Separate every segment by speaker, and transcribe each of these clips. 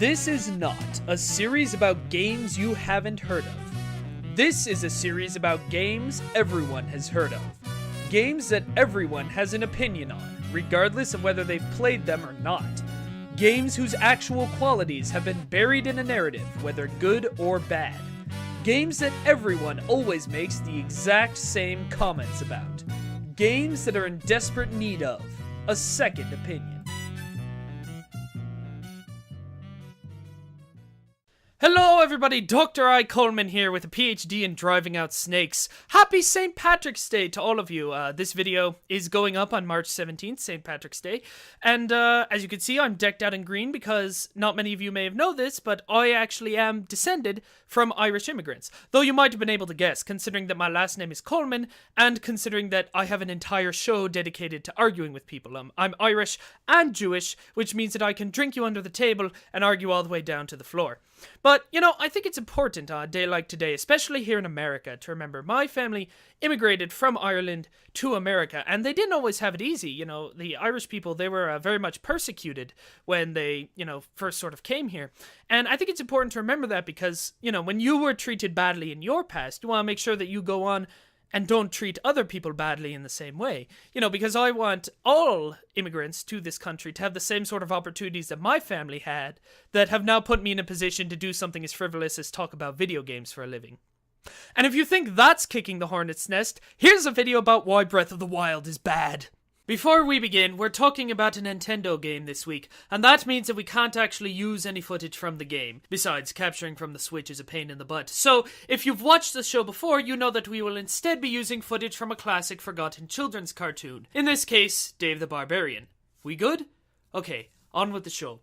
Speaker 1: This is not a series about games you haven't heard of. This is a series about games everyone has heard of. Games that everyone has an opinion on, regardless of whether they've played them or not. Games whose actual qualities have been buried in a narrative, whether good or bad. Games that everyone always makes the exact same comments about. Games that are in desperate need of a second opinion. Hello everybody, Dr. Coleman here with a PhD in driving out snakes. Happy St. Patrick's Day to all of you. This video is going up on March 17th, St. Patrick's Day. And as you can see, I'm decked out in green because not many of you may have known this, but I actually am descended from Irish immigrants. Though you might have been able to guess, considering that my last name is Coleman, and considering that I have an entire show dedicated to arguing with people. I'm Irish and Jewish, which means that I can drink you under the table and argue all the way down to the floor. But, you know, I think it's important on a day like today, especially here in America, to remember my family immigrated from Ireland to America, and they didn't always have it easy. You know, the Irish people, they were very much persecuted when they, first sort of came here. And I think it's important to remember that because, when you were treated badly in your past, you want to make sure that you go on and don't treat other people badly in the same way. Because I want all immigrants to this country to have the same sort of opportunities that my family had that have now put me in a position to do something as frivolous as talk about video games for a living. And if you think that's kicking the hornet's nest, here's a video about why Breath of the Wild is bad. Before we begin, we're talking about a Nintendo game this week, and that means that we can't actually use any footage from the game. Besides, capturing from the Switch is a pain in the butt. So, if you've watched the show before, you know that we will instead be using footage from a classic forgotten children's cartoon. In this case, Dave the Barbarian. We good? Okay, on with the show.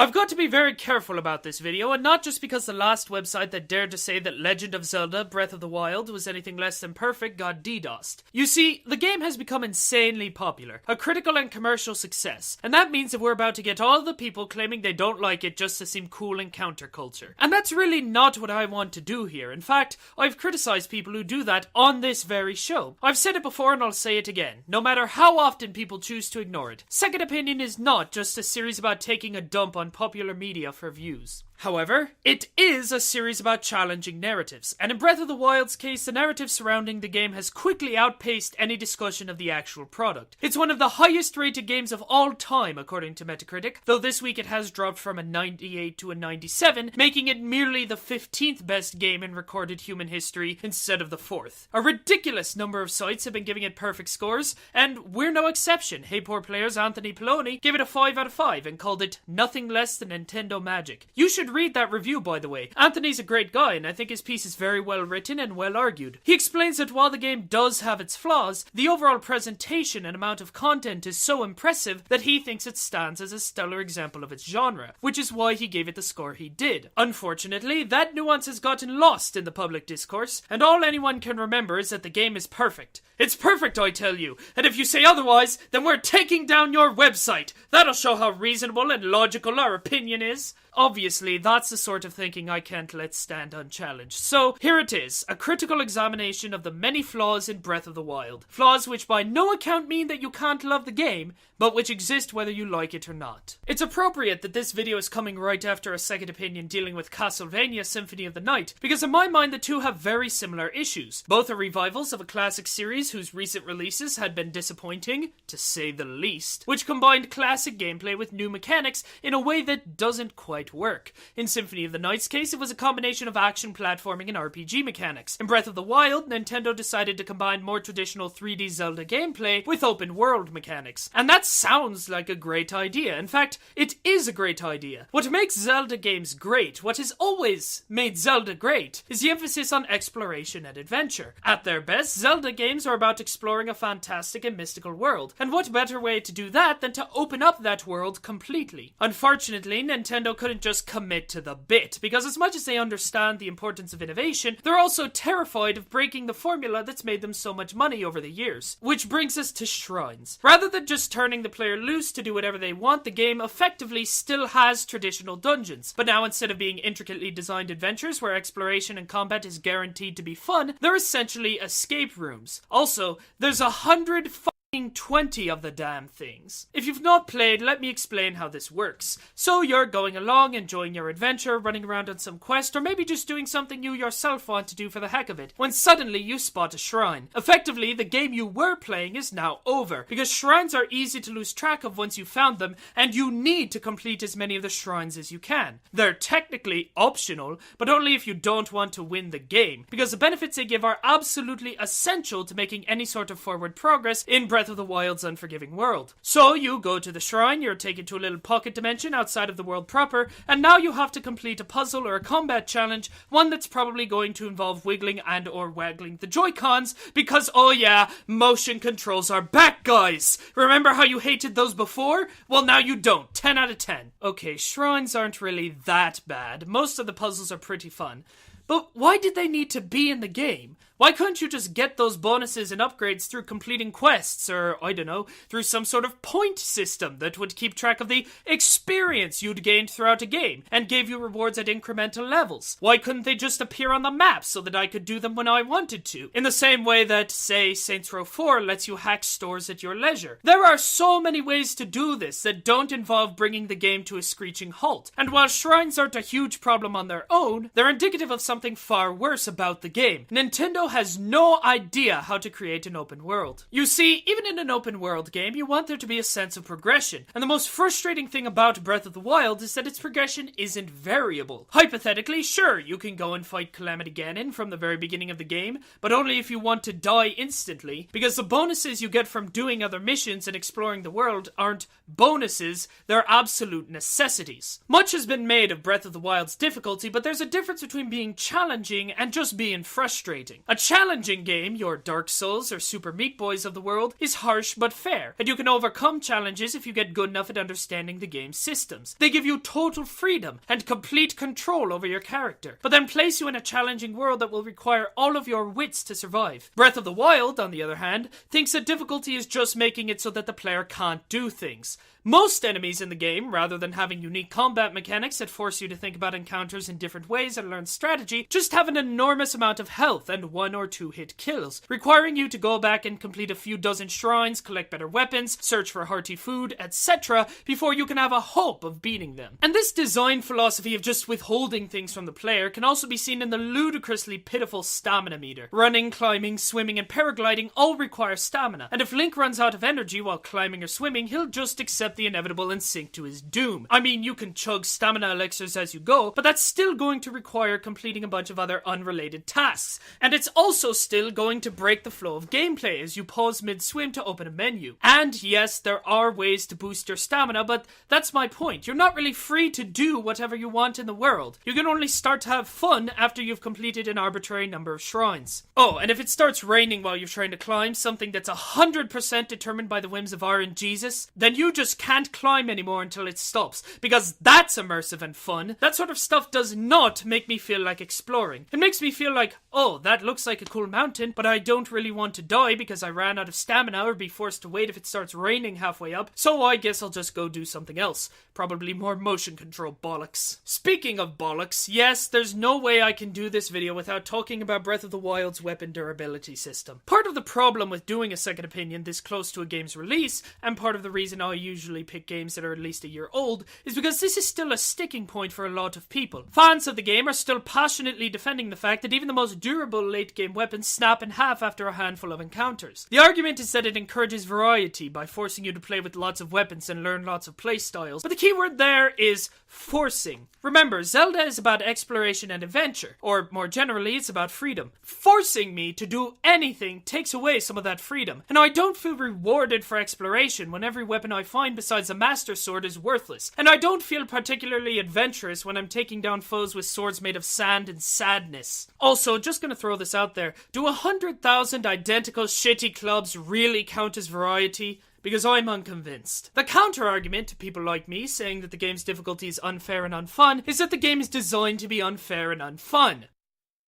Speaker 1: I've got to be very careful about this video, and not just because the last website that dared to say that Legend of Zelda Breath of the Wild was anything less than perfect got DDoSed. You see, the game has become insanely popular, a critical and commercial success, and that means that we're about to get all the people claiming they don't like it just to seem cool in counterculture. And that's really not what I want to do here. In fact, I've criticized people who do that on this very show. I've said it before and I'll say it again, no matter how often people choose to ignore it. Second Opinion is not just a series about taking a dump on popular media for views. However, it is a series about challenging narratives, and in Breath of the Wild's case, the narrative surrounding the game has quickly outpaced any discussion of the actual product. It's one of the highest rated games of all time, according to Metacritic, though this week it has dropped from a 98 to a 97, making it merely the 15th best game in recorded human history instead of the 4th. A ridiculous number of sites have been giving it perfect scores, and we're no exception. Hey Poor Players Anthony Poloni gave it a 5 out of 5 and called it nothing less than Nintendo magic. You should read that review, by the way. Anthony's a great guy, and I think his piece is very well written and well argued. He explains that while the game does have its flaws, the overall presentation and amount of content is so impressive that he thinks it stands as a stellar example of its genre, which is why he gave it the score he did. Unfortunately, that nuance has gotten lost in the public discourse, and all anyone can remember is that the game is perfect. It's perfect, I tell you, and if you say otherwise, then we're taking down your website. That'll show how reasonable and logical our opinion is. Obviously, that's the sort of thinking I can't let stand unchallenged. So, here it is, a critical examination of the many flaws in Breath of the Wild. Flaws which by no account mean that you can't love the game, but which exist whether you like it or not. It's appropriate that this video is coming right after a second opinion dealing with Castlevania Symphony of the Night, because in my mind the two have very similar issues. Both are revivals of a classic series whose recent releases had been disappointing, to say the least, which combined classic gameplay with new mechanics in a way that doesn't quite work. In Symphony of the Night's case, it was a combination of action, platforming, and RPG mechanics. In Breath of the Wild, Nintendo decided to combine more traditional 3D Zelda gameplay with open world mechanics. And that sounds like a great idea. In fact, it is a great idea. What makes Zelda games great, what has always made Zelda great, is the emphasis on exploration and adventure. At their best, Zelda games are about exploring a fantastic and mystical world. And what better way to do that than to open up that world completely? Unfortunately, Nintendo couldn't just commit to the bit, because as much as they understand the importance of innovation, they're also terrified of breaking the formula that's made them so much money over the years. Which brings us to shrines. Rather than just turning the player loose to do whatever they want, the game effectively still has traditional dungeons. But now instead of being intricately designed adventures where exploration and combat is guaranteed to be fun, they're essentially escape rooms. Also, there's 100 20 of the damn things. If you've not played, let me explain how this works. So you're going along, enjoying your adventure, running around on some quest, or maybe just doing something you yourself want to do for the heck of it, when suddenly you spot a shrine. Effectively, the game you were playing is now over, because shrines are easy to lose track of once you've found them, and you need to complete as many of the shrines as you can. They're technically optional, but only if you don't want to win the game, because the benefits they give are absolutely essential to making any sort of forward progress in Breath of the Wild's unforgiving world. So you go to the shrine, you're taken to a little pocket dimension outside of the world proper, and now you have to complete a puzzle or a combat challenge, one that's probably going to involve wiggling and or waggling the Joy-Cons, because oh yeah, motion controls are back, guys! Remember how you hated those before? Well, now you don't. 10 out of 10. Okay, shrines aren't really that bad. Most of the puzzles are pretty fun. But why did they need to be in the game? Why couldn't you just get those bonuses and upgrades through completing quests, or, I don't know, through some sort of point system that would keep track of the experience you'd gained throughout a game, and gave you rewards at incremental levels? Why couldn't they just appear on the map so that I could do them when I wanted to? In the same way that, say, Saints Row 4 lets you hack stores at your leisure. There are so many ways to do this that don't involve bringing the game to a screeching halt. And while shrines aren't a huge problem on their own, they're indicative of something far worse about the game. Nintendo has no idea how to create an open world. You see, even in an open world game, you want there to be a sense of progression. And the most frustrating thing about Breath of the Wild is that its progression isn't variable. Hypothetically, sure, you can go and fight Calamity Ganon from the very beginning of the game, but only if you want to die instantly, because the bonuses you get from doing other missions and exploring the world aren't bonuses, they're absolute necessities. Much has been made of Breath of the Wild's difficulty, but there's a difference between being challenging and just being frustrating. A challenging game, your Dark Souls or Super Meat Boys of the world, is harsh but fair, and you can overcome challenges if you get good enough at understanding the game's systems. They give you total freedom and complete control over your character, but then place you in a challenging world that will require all of your wits to survive. Breath of the Wild, on the other hand, thinks that difficulty is just making it so that the player can't do things. Most enemies in the game, rather than having unique combat mechanics that force you to think about encounters in different ways and learn strategy, just have an enormous amount of health and 1 or 2 hit kills, requiring you to go back and complete a few dozen shrines, collect better weapons, search for hearty food, etc., before you can have a hope of beating them. And this design philosophy of just withholding things from the player can also be seen in the ludicrously pitiful stamina meter. Running, climbing, swimming, and paragliding all require stamina, and if Link runs out of energy while climbing or swimming, he'll just accept the inevitable and sink to his doom. I mean, you can chug stamina elixirs as you go, but that's still going to require completing a bunch of other unrelated tasks. And it's also still going to break the flow of gameplay as you pause mid-swim to open a menu. And yes, there are ways to boost your stamina, but that's my point. You're not really free to do whatever you want in the world. You can only start to have fun after you've completed an arbitrary number of shrines. Oh, and if it starts raining while you're trying to climb, something that's 100% determined by the whims of RNGesus, then you just can't climb anymore until it stops, because that's immersive and fun. That sort of stuff does not make me feel like exploring. It makes me feel like, oh, that looks like a cool mountain, but I don't really want to die because I ran out of stamina or be forced to wait if it starts raining halfway up, so I guess I'll just go do something else. Probably more motion control bollocks. Speaking of bollocks, yes, there's no way I can do this video without talking about Breath of the Wild's weapon durability system. Part of the problem with doing a second opinion this close to a game's release, and part of the reason I usually pick games that are at least a year old, is because this is still a sticking point for a lot of people. Fans of the game are still passionately defending the fact that even the most durable late-game weapons snap in half after a handful of encounters. The argument is that it encourages variety by forcing you to play with lots of weapons and learn lots of playstyles, but the key word there is forcing. Remember, Zelda is about exploration and adventure, or more generally, it's about freedom. Forcing me to do anything takes away some of that freedom, and I don't feel rewarded for exploration when every weapon I find besides a Master Sword is worthless, and I don't feel particularly adventurous when I'm taking down foes with swords made of sand and sadness. Also, just gonna throw this out there, do 100,000 identical shitty clubs really count as variety? Because I'm unconvinced. The counter-argument to people like me saying that the game's difficulty is unfair and unfun is that the game is designed to be unfair and unfun.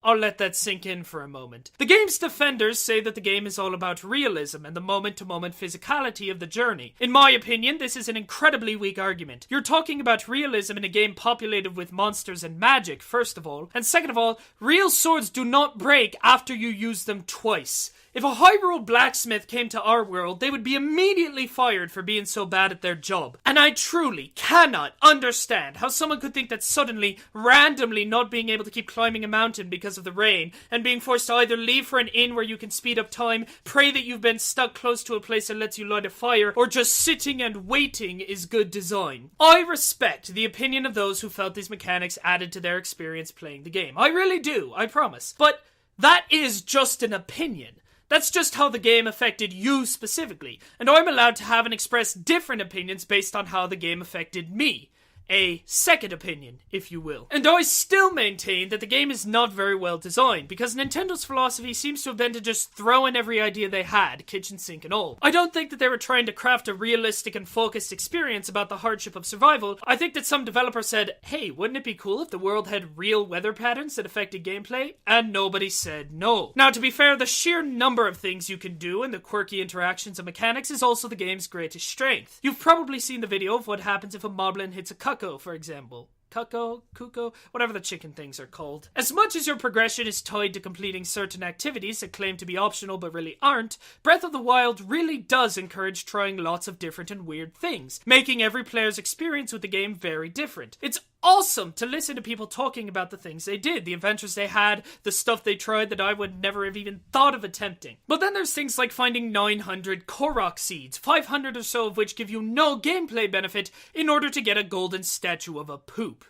Speaker 1: I'll let that sink in for a moment. The game's defenders say that the game is all about realism and the moment-to-moment physicality of the journey. In my opinion, this is an incredibly weak argument. You're talking about realism in a game populated with monsters and magic, first of all, and second of all, real swords do not break after you use them twice. If a Hyrule blacksmith came to our world, they would be immediately fired for being so bad at their job. And I truly cannot understand how someone could think that suddenly, randomly not being able to keep climbing a mountain because of the rain, and being forced to either leave for an inn where you can speed up time, pray that you've been stuck close to a place that lets you light a fire, or just sitting and waiting is good design. I respect the opinion of those who felt these mechanics added to their experience playing the game. I really do, I promise. But that is just an opinion. That's just how the game affected you specifically, and I'm allowed to have and express different opinions based on how the game affected me. A second opinion, if you will. And I still maintain that the game is not very well designed, because Nintendo's philosophy seems to have been to just throw in every idea they had, kitchen sink and all. I don't think that they were trying to craft a realistic and focused experience about the hardship of survival. I think that some developer said, hey, wouldn't it be cool if the world had real weather patterns that affected gameplay? And nobody said no. Now, to be fair, the sheer number of things you can do and the quirky interactions and mechanics is also the game's greatest strength. You've probably seen the video of what happens if a moblin hits a cucco, for example. Kuko, whatever the chicken things are called. As much as your progression is tied to completing certain activities that claim to be optional but really aren't, Breath of the Wild really does encourage trying lots of different and weird things, making every player's experience with the game very different. It's awesome to listen to people talking about the things they did, the adventures they had, the stuff they tried that I would never have even thought of attempting. But then there's things like finding 900 Korok seeds, 500 or so of which give you no gameplay benefit in order to get a golden statue of a poop.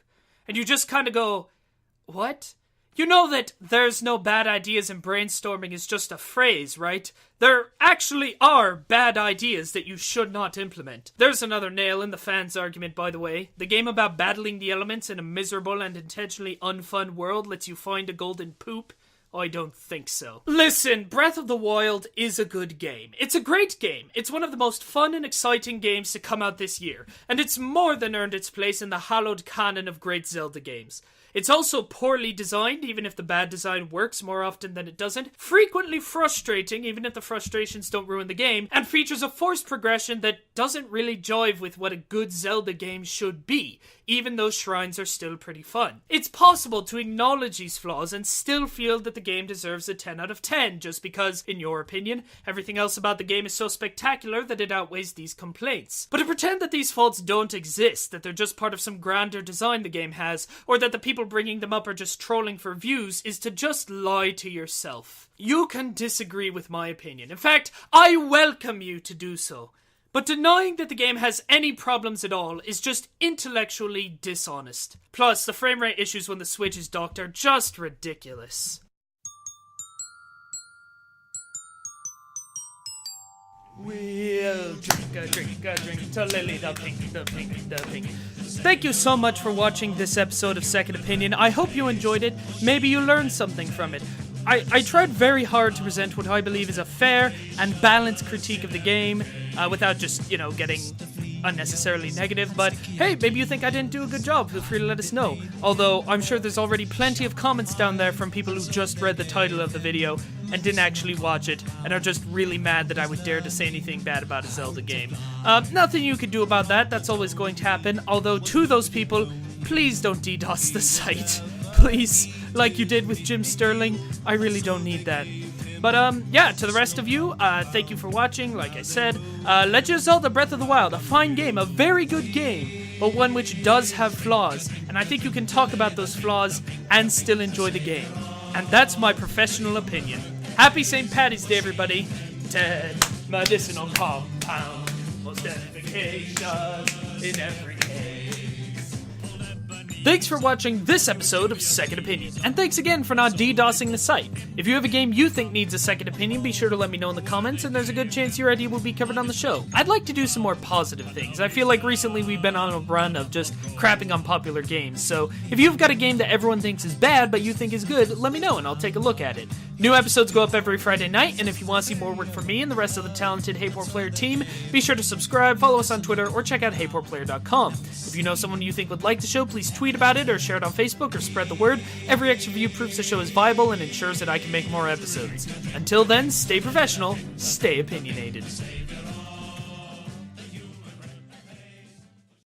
Speaker 1: And you just kind of go, what? You know that there's no bad ideas and brainstorming is just a phrase, right? There actually are bad ideas that you should not implement. There's another nail in the fans' argument, by the way. The game about battling the elements in a miserable and intentionally unfun world lets you find a golden poop. I don't think so. Listen, Breath of the Wild is a good game. It's a great game. It's one of the most fun and exciting games to come out this year, and it's more than earned its place in the hallowed canon of great Zelda games. It's also poorly designed, even if the bad design works more often than it doesn't, frequently frustrating, even if the frustrations don't ruin the game, and features a forced progression that doesn't really jive with what a good Zelda game should be, even though shrines are still pretty fun. It's possible to acknowledge these flaws and still feel that the game deserves a 10 out of 10, just because, in your opinion, everything else about the game is so spectacular that it outweighs these complaints. But to pretend that these faults don't exist, that they're just part of some grander design the game has, or that the people bringing them up are just trolling for views, is to just lie to yourself. You can disagree with my opinion. In fact, I welcome you to do so. But denying that the game has any problems at all is just intellectually dishonest. Plus, the frame rate issues when the Switch is docked are just ridiculous. We'll drink a drink to Lily the pink. Thank you so much for watching this episode of Second Opinion. I hope you enjoyed it. Maybe you learned something from it. I tried very hard to present what I believe is a fair and balanced critique of the game, without just, getting unnecessarily negative, but hey, maybe you think I didn't do a good job, feel free to let us know. Although, I'm sure there's already plenty of comments down there from people who just read the title of the video and didn't actually watch it, and are just really mad that I would dare to say anything bad about a Zelda game. Nothing you could do about that, that's always going to happen, although to those people, please don't DDoS the site. Please, like you did with Jim Sterling, I really don't need that. But, yeah, to the rest of you, thank you for watching. Like I said, Legend of Zelda Breath of the Wild, a fine game, a very good game, but one which does have flaws, and I think you can talk about those flaws and still enjoy the game. And that's my professional opinion. Happy St. Paddy's Day, everybody. 10 medicinal compound, most efficacious in every case. Thanks for watching this episode of Second Opinion, and thanks again for not DDoSing the site. If you have a game you think needs a second opinion, be sure to let me know in the comments, and there's a good chance your idea will be covered on the show. I'd like to do some more positive things. I feel like recently we've been on a run of just crapping on popular games, so if you've got a game that everyone thinks is bad but you think is good, let me know and I'll take a look at it. New episodes go up every Friday night, and if you want to see more work from me and the rest of the talented Hey4Player team, be sure to subscribe, follow us on Twitter, or check out Hey4Player.com. If you know someone you think would like the show, please tweet about it or share it on Facebook or spread the word. Every extra view proves the show is viable and ensures that I can make more episodes. Until then, stay professional, stay opinionated.